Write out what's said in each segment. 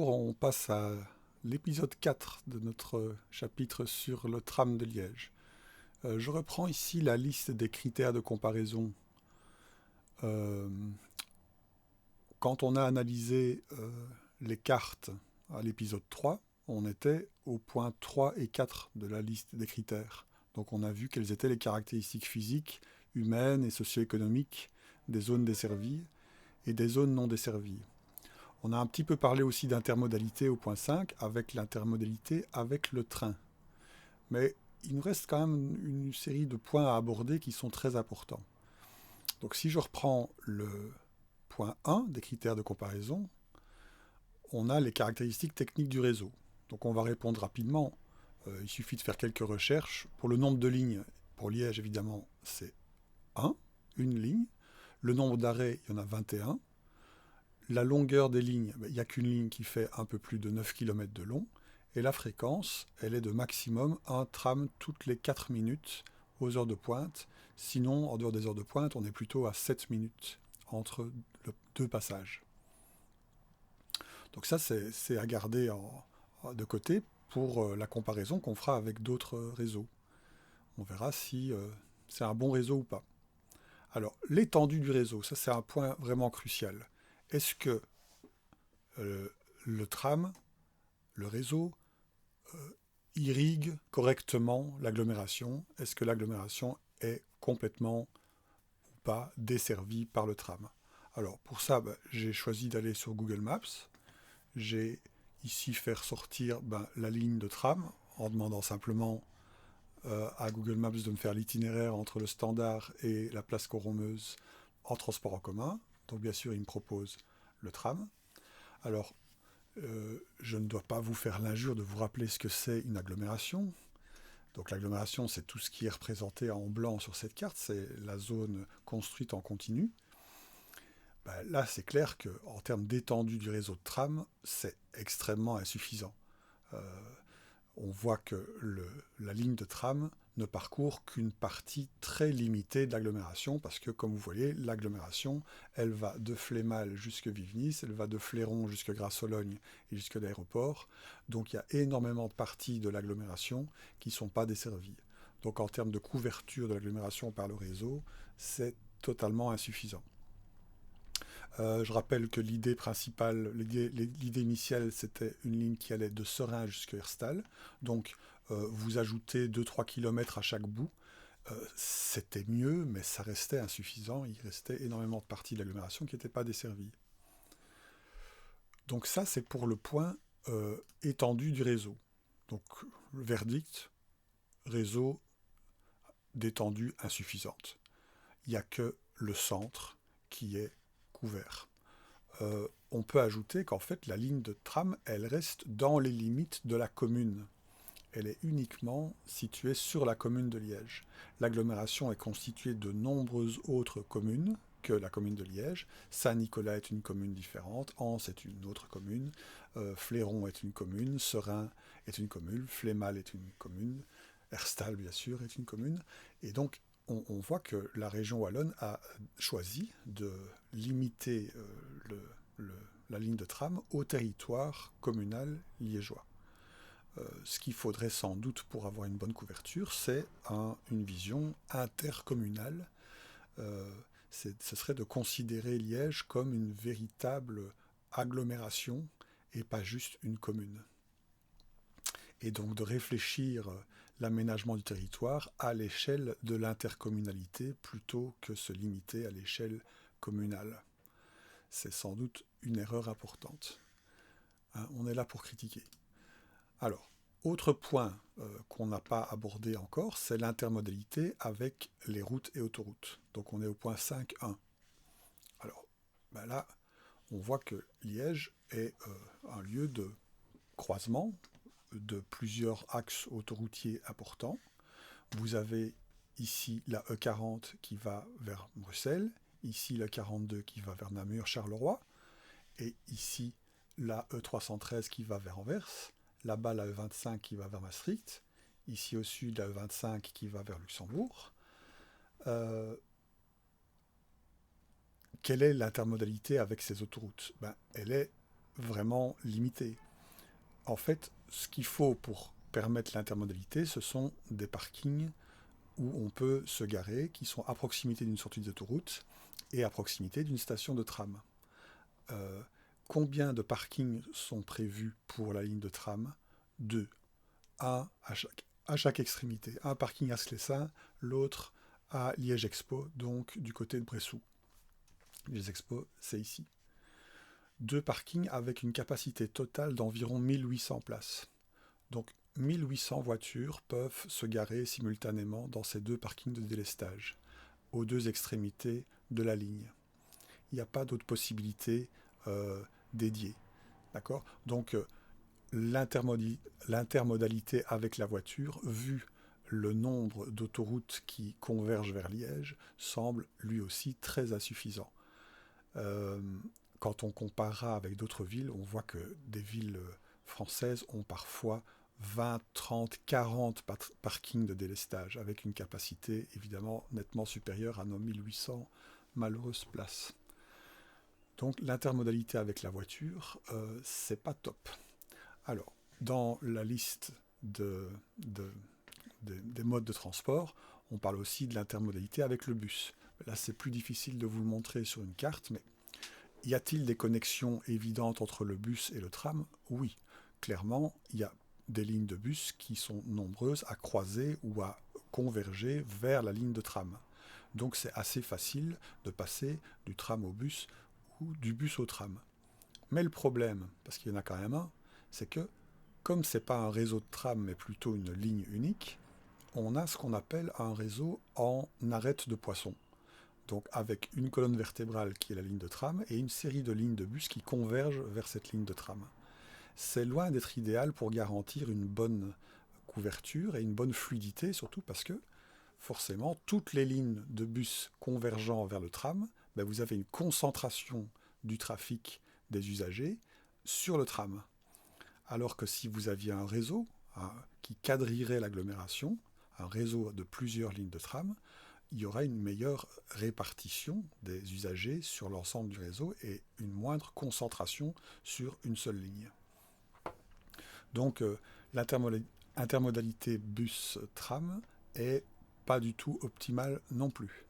On passe à l'épisode 4 de notre chapitre sur le tram de Liège. Je reprends ici la liste des critères de comparaison. Euh, Quand on a analysé les cartes à l'épisode 3, on était au point 3 et 4 de la liste des critères. Donc on a vu quelles étaient les caractéristiques physiques, humaines et socio-économiques des zones desservies et des zones non desservies. On a un petit peu parlé aussi d'intermodalité au point 5, avec l'intermodalité avec le train. Mais il nous reste quand même une série de points à aborder qui sont très importants. Donc si je reprends le point 1 des critères de comparaison, on a les caractéristiques techniques du réseau. Donc on va répondre rapidement. Il suffit de faire quelques recherches. Pour le nombre de lignes, pour Liège évidemment, c'est 1, une ligne. Le nombre d'arrêts, il y en a 21. La longueur des lignes, il n'y a qu'une ligne qui fait un peu plus de 9 km de long. Et la fréquence, elle est de maximum un tram toutes les 4 minutes aux heures de pointe. Sinon, en dehors des heures de pointe, on est plutôt à 7 minutes entre deux passages. Donc ça, c'est à garder de côté pour la comparaison qu'on fera avec d'autres réseaux. On verra si c'est un bon réseau ou pas. Alors, l'étendue du réseau, ça c'est un point vraiment crucial. Est-ce que euh, le tram, le réseau, irrigue correctement l'agglomération? Est-ce que l'agglomération est complètement ou pas desservie par le tram? Alors pour ça, j'ai choisi d'aller sur Google Maps. J'ai ici fait sortir la ligne de tram en demandant simplement à Google Maps de me faire l'itinéraire entre le Standard et la place Coron-Meuse en transport en commun. Donc bien sûr, il me propose le tram. Alors, je ne dois pas vous faire l'injure de vous rappeler ce que c'est une agglomération. Donc l'agglomération, c'est tout ce qui est représenté en blanc sur cette carte, c'est la zone construite en continu. Là, c'est clair qu'en termes d'étendue du réseau de tram, c'est extrêmement insuffisant. Euh, on voit que la ligne de tram ne parcourt qu'une partie très limitée de l'agglomération, parce que, comme vous voyez, l'agglomération, elle va de Flémal jusque Vivnis, elle va de Fléron jusque Grasse-Sologne et jusque l'aéroport. Donc il y a énormément de parties de l'agglomération qui ne sont pas desservies. Donc en termes de couverture de l'agglomération par le réseau, c'est totalement insuffisant. Je rappelle que l'idée principale, l'idée initiale, c'était une ligne qui allait de Serein jusqu'à Herstal. Donc, vous ajoutez 2-3 km à chaque bout. C'était mieux, mais ça restait insuffisant. Il restait énormément de parties de l'agglomération qui n'étaient pas desservies. Donc ça, c'est pour le point étendu du réseau. Donc, le verdict, réseau d'étendue insuffisante. Il n'y a que le centre qui est couvert. On peut ajouter qu'en fait, la ligne de tram, elle reste dans les limites de la commune. Elle est uniquement située sur la commune de Liège. L'agglomération est constituée de nombreuses autres communes que la commune de Liège. Saint-Nicolas est une commune différente, Anse est une autre commune, Fléron est une commune, Serein est une commune, Flémal est une commune, Herstal, bien sûr, est une commune. Et donc, on voit que la région wallonne a choisi de limiter le, le, la ligne de tram au territoire communal liégeois. Ce qu'il faudrait sans doute pour avoir une bonne couverture, c'est une vision intercommunale. Ce serait de considérer Liège comme une véritable agglomération et pas juste une commune. Et donc de réfléchir l'aménagement du territoire à l'échelle de l'intercommunalité plutôt que se limiter à l'échelle communale. C'est sans doute une erreur importante. On est là pour critiquer. Alors, autre point qu'on n'a pas abordé encore, c'est l'intermodalité avec les routes et autoroutes. Donc on est au point 5.1. Alors là, on voit que Liège est un lieu de croisement de plusieurs axes autoroutiers importants. Vous avez ici la E40 qui va vers Bruxelles, ici la 42 qui va vers Namur, Charleroi, et ici la E313 qui va vers Anvers, là-bas la E25 qui va vers Maastricht, ici au sud la E25 qui va vers Luxembourg. Quelle est l'intermodalité avec ces autoroutes? Elle est vraiment limité. En fait, ce qu'il faut pour permettre l'intermodalité, ce sont des parkings où on peut se garer, qui sont à proximité d'une sortie d'autoroute et à proximité d'une station de tram. Euh, Combien de parkings sont prévus pour la ligne de tram? 2. Un à chaque extrémité. Un parking à Sclessin, l'autre à Liège Expo, donc du côté de Bressou. Liège Expo, c'est ici. 2 parkings avec une capacité totale d'environ 1800 places. Donc 1800 voitures peuvent se garer simultanément dans ces 2 parkings de délestage, aux 2 extrémités de la ligne. Il n'y a pas d'autre possibilité dédiée. D'accord? Donc l'intermodalité avec la voiture, vu le nombre d'autoroutes qui convergent vers Liège, semble lui aussi très insuffisant. Quand on comparera avec d'autres villes, on voit que des villes françaises ont parfois 20, 30, 40 parkings de délestage, avec une capacité évidemment nettement supérieure à nos 1800 malheureuses places. Donc l'intermodalité avec la voiture, c'est pas top. Alors, dans la liste des modes de transport, on parle aussi de l'intermodalité avec le bus. Là, c'est plus difficile de vous le montrer sur une carte, mais y a-t-il des connexions évidentes entre le bus et le tram? Oui, clairement, il y a des lignes de bus qui sont nombreuses à croiser ou à converger vers la ligne de tram. Donc c'est assez facile de passer du tram au bus ou du bus au tram. Mais le problème, parce qu'il y en a quand même un, c'est que, comme ce n'est pas un réseau de tram, mais plutôt une ligne unique, on a ce qu'on appelle un réseau en arête de poisson. Donc avec une colonne vertébrale qui est la ligne de tram et une série de lignes de bus qui convergent vers cette ligne de tram. C'est loin d'être idéal pour garantir une bonne couverture et une bonne fluidité, surtout parce que, forcément, toutes les lignes de bus convergeant vers le tram, vous avez une concentration du trafic des usagers sur le tram. Alors que si vous aviez un réseau qui quadrillerait l'agglomération, un réseau de plusieurs lignes de tram, il y aura une meilleure répartition des usagers sur l'ensemble du réseau et une moindre concentration sur une seule ligne. Donc l'intermodalité bus-tram est pas du tout optimale non plus.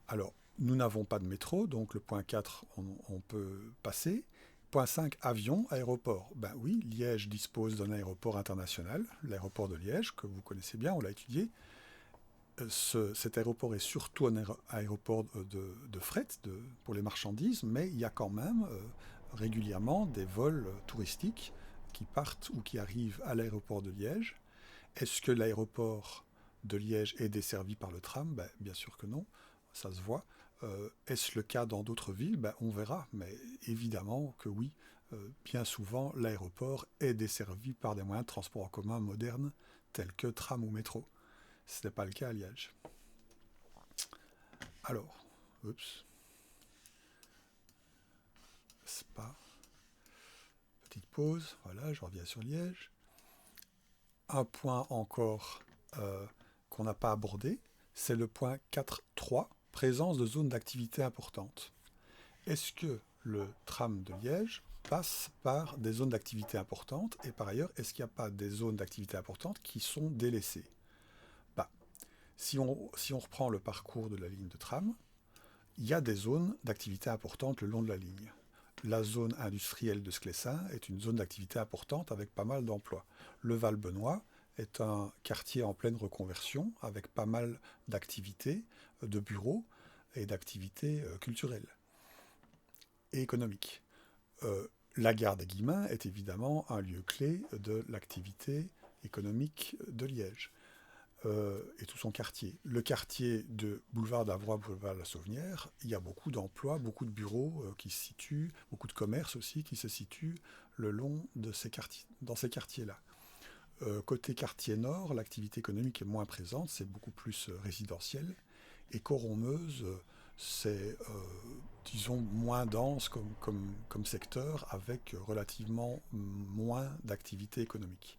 Alors, nous n'avons pas de métro, donc le point 4, on peut passer. Point 5, avion, aéroport. Ben oui, Liège dispose d'un aéroport international, l'aéroport de Liège, que vous connaissez bien, on l'a étudié. Cet aéroport est surtout un aéroport de fret pour les marchandises, mais il y a quand même régulièrement des vols touristiques qui partent ou qui arrivent à l'aéroport de Liège. Est-ce que l'aéroport de Liège est desservi par le tram? Bien sûr que non, ça se voit. Est-ce le cas dans d'autres villes? On verra, mais évidemment que oui. Bien souvent, l'aéroport est desservi par des moyens de transport en commun modernes, tels que tram ou métro. Ce n'est pas le cas à Liège. Alors, Spa. Petite pause, voilà, je reviens sur Liège. Un point encore qu'on n'a pas abordé, c'est le point 4.3, présence de zones d'activité importantes. Est-ce que le tram de Liège passe par des zones d'activité importantes? Et par ailleurs, est-ce qu'il n'y a pas des zones d'activité importantes qui sont délaissées? Si on reprend le parcours de la ligne de tram, il y a des zones d'activité importantes le long de la ligne. La zone industrielle de Sclessin est une zone d'activité importante avec pas mal d'emplois. Le Val-Benoît est un quartier en pleine reconversion avec pas mal d'activités de bureaux et d'activités culturelles et économiques. La gare des Guillemins est évidemment un lieu clé de l'activité économique de Liège. Et tout son quartier. Le quartier de boulevard d'Avroy, boulevard de la Sauvenière, il y a beaucoup d'emplois, beaucoup de bureaux qui se situent, beaucoup de commerces aussi qui se situent le long de dans ces quartiers-là. Côté quartier nord, l'activité économique est moins présente, c'est beaucoup plus résidentiel. Et Coron-Meuse, c'est, disons, moins dense comme secteur, avec relativement moins d'activité économique.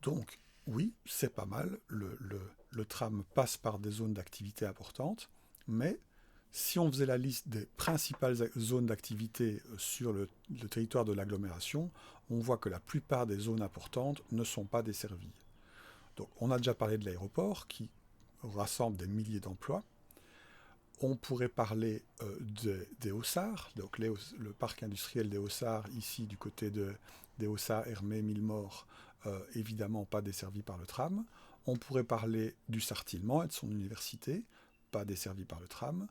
Donc, oui, c'est pas mal, le tram passe par des zones d'activité importantes, mais Si on faisait la liste des principales zones d'activité sur le territoire de l'agglomération, on voit que la plupart des zones importantes ne sont pas desservies. Donc, on a déjà parlé de l'aéroport qui rassemble des milliers d'emplois. On pourrait parler des Haussards, donc le parc industriel des Haussards, ici du côté des Haussards, Hermé, Millemort, évidemment pas desservi par le tram. On pourrait parler du Sartillement et de son université, pas desservi par le tram.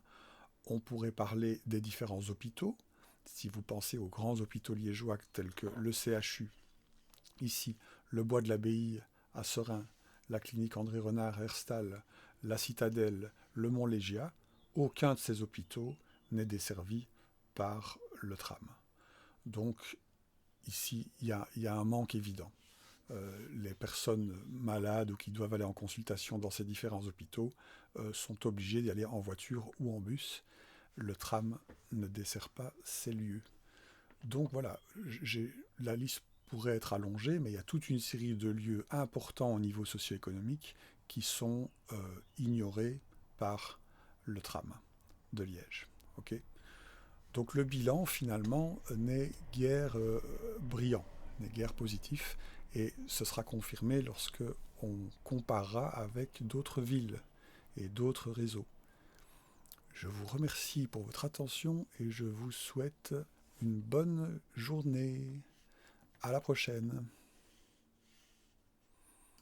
On pourrait parler des différents hôpitaux. Si vous pensez aux grands hôpitaux liégeois tels que le CHU, ici, le Bois de l'Abbaye à Seraing, la clinique André Renard à Herstal, la Citadelle, le Mont-Légia, aucun de ces hôpitaux n'est desservi par le tram. Donc ici, il y a un manque évident. Les personnes malades ou qui doivent aller en consultation dans ces différents hôpitaux sont obligées d'y aller en voiture ou en bus. Le tram ne dessert pas ces lieux. Donc voilà, la liste pourrait être allongée, mais il y a toute une série de lieux importants au niveau socio-économique qui sont ignorés par le tram de Liège. Okay, donc le bilan, finalement, n'est guère brillant, n'est guère positif, et ce sera confirmé lorsque on comparera avec d'autres villes et d'autres réseaux. Je vous remercie pour votre attention et je vous souhaite une bonne journée. À la prochaine.